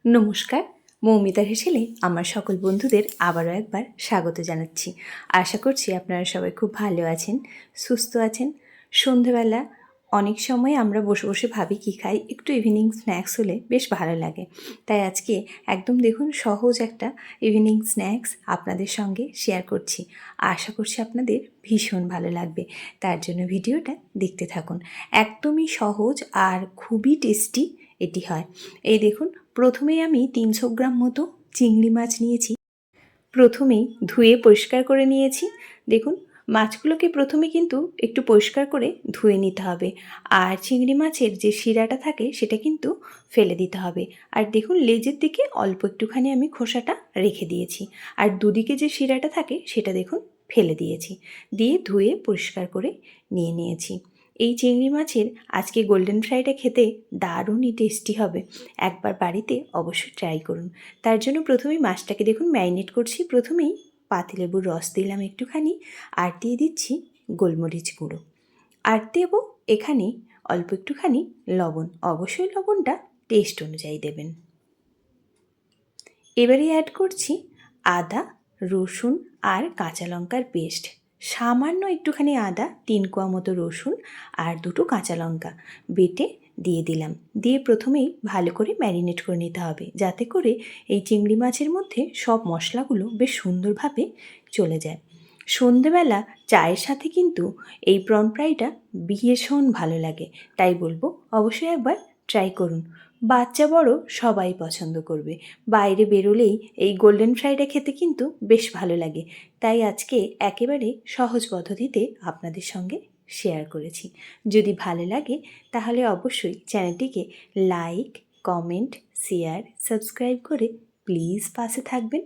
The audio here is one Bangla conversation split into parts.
নমস্কার, মৌমিতার হেসেলে আমার সকল বন্ধুদের আবারও একবার স্বাগত জানাচ্ছি। আশা করছি আপনারা সবাই খুব ভালো আছেন, সুস্থ আছেন। সন্ধেবেলা অনেক সময় আমরা বসে বসে ভাবি কী খাই, একটু ইভিনিং স্ন্যাক্স হলে বেশ ভালো লাগে। তাই আজকে একদম দেখুন সহজ একটা ইভিনিং স্ন্যাক্স আপনাদের সঙ্গে শেয়ার করছি। আশা করছি আপনাদের ভীষণ ভালো লাগবে, তার জন্য ভিডিওটা দেখতে থাকুন। একদমই সহজ আর খুবই টেস্টি এটি হয়। এই দেখুন, প্রথমেই আমি 300 গ্রাম মতো চিংড়ি মাছ নিয়েছি। প্রথমেই ধুয়ে পরিষ্কার করে নিয়েছি। দেখুন, মাছগুলোকে প্রথমে কিন্তু একটু পরিষ্কার করে ধুয়ে নিতে হবে, আর চিংড়ি মাছের যে শিরাটা থাকে সেটা কিন্তু ফেলে দিতে হবে। আর দেখুন, লেজের দিকে অল্প একটুখানি আমি খোসাটা রেখে দিয়েছি, আর দুদিকে যে শিরাটা থাকে সেটা দেখুন ফেলে দিয়েছি, দিয়ে ধুয়ে পরিষ্কার করে নিয়েছি। এই চিংড়ি মাছের আজকে গোল্ডেন ফ্রাইটা খেতে দারুণই টেস্টি হবে। একবার বাড়িতে অবশ্যই ট্রাই করুন। তার জন্য প্রথমেই মাছটাকে দেখুন ম্যারিনেট করছি। প্রথমেই পাতিলেবুর রস দিলাম একটুখানি, আর দিয়ে দিচ্ছি গোলমরিচ গুঁড়ো, আর দেবো এখানে অল্প একটুখানি লবণ। অবশ্যই লবণটা টেস্ট অনুযায়ী দেবেন। এবারে অ্যাড করছি আদা, রসুন আর কাঁচা লঙ্কার পেস্ট। সামান্য একটুখানি আদা, 3 কোয়া মতো রসুন আর 2টো কাঁচা লঙ্কা বেটে দিয়ে দিলাম। দিয়ে প্রথমেই ভালো করে ম্যারিনেট করে নিতে হবে, যাতে করে এই চিংড়ি মাছের মধ্যে সব মশলাগুলো বেশ সুন্দরভাবে চলে যায়। সন্ধেবেলা চায়ের সাথে কিন্তু এই প্রন ফ্রাইটা ভীষণ ভালো লাগে, তাই বলবো অবশ্যই একবার ট্রাই করুন। বাচ্চা বড় সবাই পছন্দ করবে। বাইরে বেরোলেই এই গোল্ডেন ফ্রাইটা খেতে কিন্তু বেশ ভালো লাগে, তাই আজকে একেবারে সহজ পদ্ধতিতে আপনাদের সঙ্গে শেয়ার করেছি। যদি ভালো লাগে তাহলে অবশ্যই চ্যানেলটিকে লাইক, কমেন্ট, শেয়ার, সাবস্ক্রাইব করে প্লিজ পাশে থাকবেন।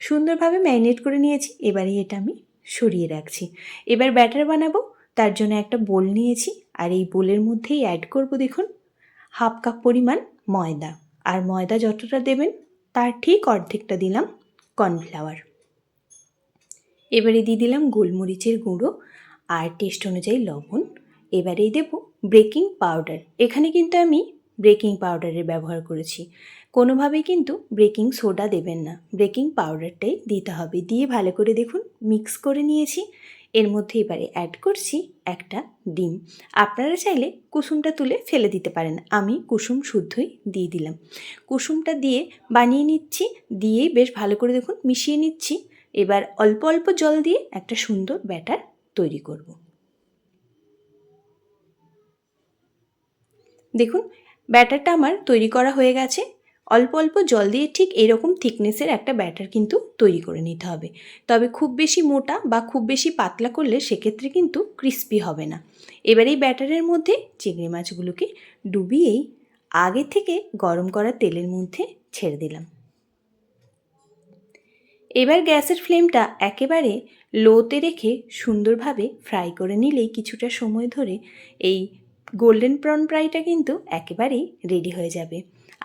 সুন্দরভাবে ম্যারিনেট করে নিয়েছি, এবারে এটা আমি সরিয়ে রাখছি। এবার ব্যাটার বানাবো, তার জন্য একটা বোল নিয়েছি, আর এই বোলের মধ্যেই অ্যাড করব দেখুন 1/2 কাপ পরিমাণ ময়দা। আর ময়দা যতটা দেবেন তার ঠিক অর্ধেকটা দিলাম কর্নফ্লাওয়ার। এবারে দিয়ে দিলাম গোলমরিচের গুঁড়ো আর টেস্ট অনুযায়ী লবণ। এবারেই দেব বেকিং পাউডার। এখানে কিন্তু আমি বেকিং পাউডারের ব্যবহার করেছি, কোনোভাবেই কিন্তু বেকিং সোডা দেবেন না, বেকিং পাউডারটাই দিতে হবে। দিয়ে ভালো করে দেখুন মিক্স করে নিয়েছি। এর মধ্যে এবারে অ্যাড করছি একটা ডিম। আপনারা চাইলে কুসুমটা তুলে ফেলে দিতে পারেন, আমি কুসুম শুদ্ধই দিয়ে দিলাম। কুসুমটা দিয়ে বানিয়ে নিচ্ছি, দিয়েই বেশ ভালো করে দেখুন মিশিয়ে নিচ্ছি। এবার অল্প অল্প জল দিয়ে একটা সুন্দর ব্যাটার তৈরি করব। দেখুন, ব্যাটারটা আমার তৈরি করা হয়ে গেছে। অল্প অল্প জল দিয়ে ঠিক এরকম থিকনেসের একটা ব্যাটার কিন্তু তৈরি করে নিতে হবে। তবে খুব বেশি মোটা বা খুব বেশি পাতলা করলে সেক্ষেত্রে কিন্তু ক্রিস্পি হবে না। এবার এই ব্যাটারের মধ্যে চিংড়ি মাছগুলোকে ডুবিয়েই আগে থেকে গরম করা তেলের মধ্যে ছেড়ে দিলাম। এবার গ্যাসের ফ্লেমটা একেবারে লোতে রেখে সুন্দরভাবে ফ্রাই করে নিলেই কিছুটা সময় ধরে এই গোল্ডেন প্রন ফ্রাইটা কিন্তু একেবারেই রেডি হয়ে যাবে।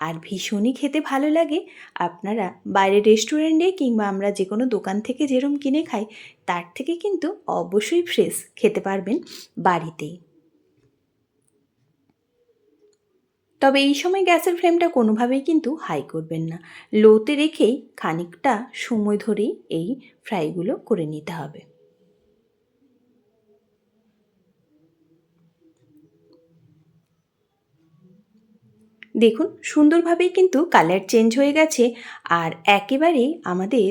আর ভীষণই খেতে ভালো লাগে। আপনারা বাইরের রেস্টুরেন্টে কিংবা আমরা যে কোনো দোকান থেকে যেরকম কিনে খাই তার থেকে কিন্তু অবশ্যই ফ্রেশ খেতে পারবেন বাড়িতেই। তবে এই সময় গ্যাসের ফ্লেমটা কোনোভাবেই কিন্তু হাই করবেন না, লোতে রেখেই খানিকটা সময় ধরেই এই ফ্রাইগুলো করে নিতে হবে। দেখুন, সুন্দরভাবেই কিন্তু কালার চেঞ্জ হয়ে গেছে, আর একেবারেই আমাদের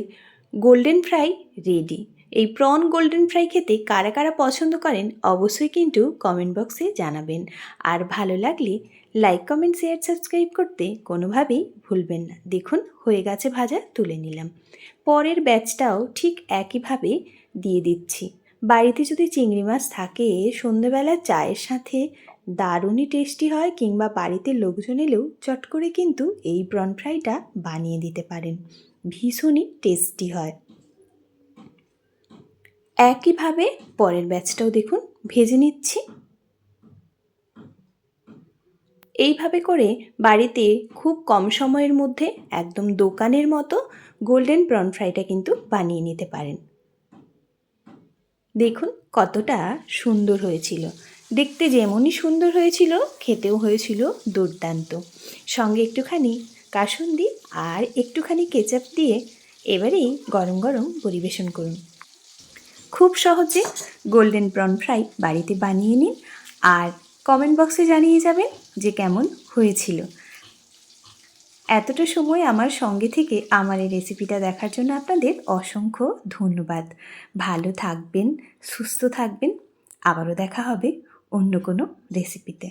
গোল্ডেন ফ্রাই রেডি। এই প্রন গোল্ডেন ফ্রাই খেতে কারা কারা পছন্দ করেন অবশ্যই কিন্তু কমেন্ট বক্সে জানাবেন। আর ভালো লাগলে লাইক, কমেন্ট, শেয়ার, সাবস্ক্রাইব করতে কোনোভাবেই ভুলবেন না। দেখুন হয়ে গেছে ভাজা, তুলে নিলাম। পরের ব্যাচটাও ঠিক একইভাবে দিয়ে দিচ্ছি। বাড়িতে যদি চিংড়ি মাছ থাকে, সন্ধ্যেবেলা চায়ের সাথে দারুণই টেস্টি হয়, কিংবা বাড়িতে লোকজন এলেও চট করে কিন্তু এই প্রন ফ্রাইটা বানিয়ে দিতে পারেন, ভীষণই টেস্টি হয়। একইভাবে পরের ব্যাচটাও দেখুন ভেজে নিচ্ছি। এইভাবে করে বাড়িতে খুব কম সময়ের মধ্যে একদম দোকানের মতো গোল্ডেন প্রন ফ্রাইটা কিন্তু বানিয়ে নিতে পারেন। দেখুন কতটা সুন্দর হয়েছিল, দেখতে যেমনই সুন্দর হয়েছিল খেতেও হয়েছিল দুর্দান্ত। সঙ্গে একটুখানি কাসুন্দি আর একটুখানি কেচাপ দিয়ে এবারেই গরম গরম পরিবেশন করুন। খুব সহজে গোল্ডেন প্রন ফ্রাই বাড়িতে বানিয়ে নিন আর কমেন্ট বক্সে জানিয়ে যাবেন যে কেমন হয়েছিল। এতটা সময় আমার সঙ্গে থেকে আমার এই রেসিপিটা দেখার জন্য আপনাদের অসংখ্য ধন্যবাদ। ভালো থাকবেন, সুস্থ থাকবেন। আবারও দেখা হবে অন্য কোনো রেসিপিতে।